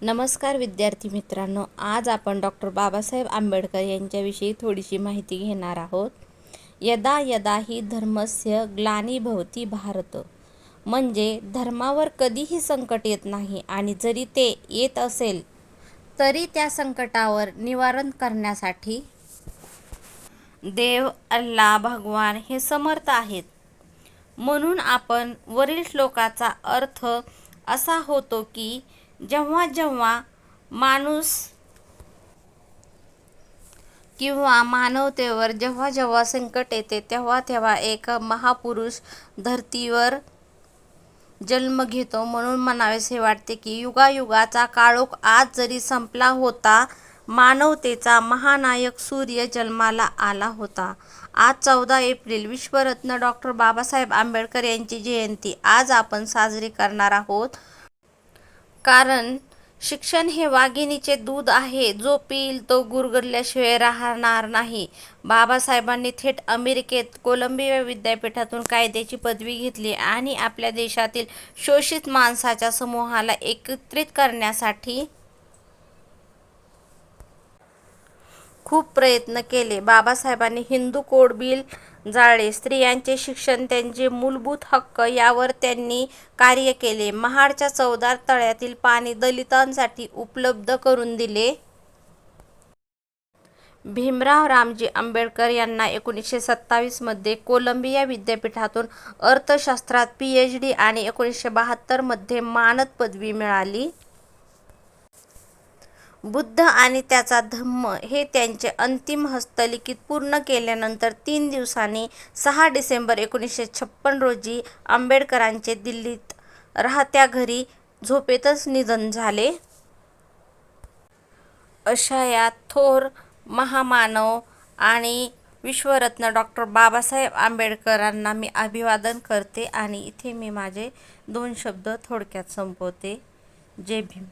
नमस्कार विद्यार्थी मित्रांनो, आज आपण डॉक्टर बाबासाहेब आंबेडकर यांच्याविषयी थोडीशी माहिती घेणार आहोत. यदा यदा हि धर्मस्य ग्लानिर्भवति भारत, म्हणजे धर्मावर कधीही संकट येत नाही आणि जरी ते येत असेल तरी त्या संकटावर निवारण करण्यासाठी देव, अल्लाह, भगवान हे समर्थ आहेत. म्हणून आपण वरील श्लोकाचा अर्थ असा होतो की जेव्हा जेव्हा माणूस किंवा मानवतेवर जेव्हा जेव्हा संकट येते तेव्हा तेव्हा एक महापुरुष धर्तीवर जन्म घेतो. म्हणून म्हणावेसे वाटते की युगायुगाचा काळोख आज जरी संपला होता, मानवतेचा महानायक सूर्य जन्माला आला होता. आज 14 एप्रिल विश्वरत्न डॉक्टर बाबासाहेब आंबेडकर यांची जयंती आज आपण साजरी करणार आहोत. कारण शिक्षण हे वाघिणीचे दूध आहे, जो पिईल तो गुरगुरल्याशिवाय राहणार नाही. बाबासाहेबांनी थेट अमेरिकेत कोलंबिया विद्यापीठातून कायद्याची पदवी घेतली आणि आपल्या देशातील शोषित माणसाच्या समूहाला एकत्रित करण्यासाठी खूप प्रयत्न केले. बाबासाहेबांनी हिंदू कोड बिल जाळले, स्त्रियांचे शिक्षण, त्यांचे मूलभूत हक्क यावर त्यांनी कार्य केले. महाडच्या चवदार तळ्यातील पाणी दलितांसाठी उपलब्ध करून दिले. भीमराव रामजी आंबेडकर यांना 1927 मध्ये कोलंबिया विद्यापीठातून अर्थशास्त्रात PhD आणि 1972 मध्ये मानद पदवी मिळाली. बुद्ध आणि त्याचा धम्म हे त्यांचे अंतिम हस्तलिखित पूर्ण केल्यानंतर 3 दिवसांनी 6 डिसेंबर 1956 रोजी आंबेडकरांचे दिल्लीत राहत्या घरी झोपेतच निधन झाले. अशा या थोर महामानव आणि विश्वरत्न डॉक्टर बाबासाहेब आंबेडकरांना मी अभिवादन करते आणि इथे मी माझे 2 शब्द थोडक्यात संपवते. जय भीम.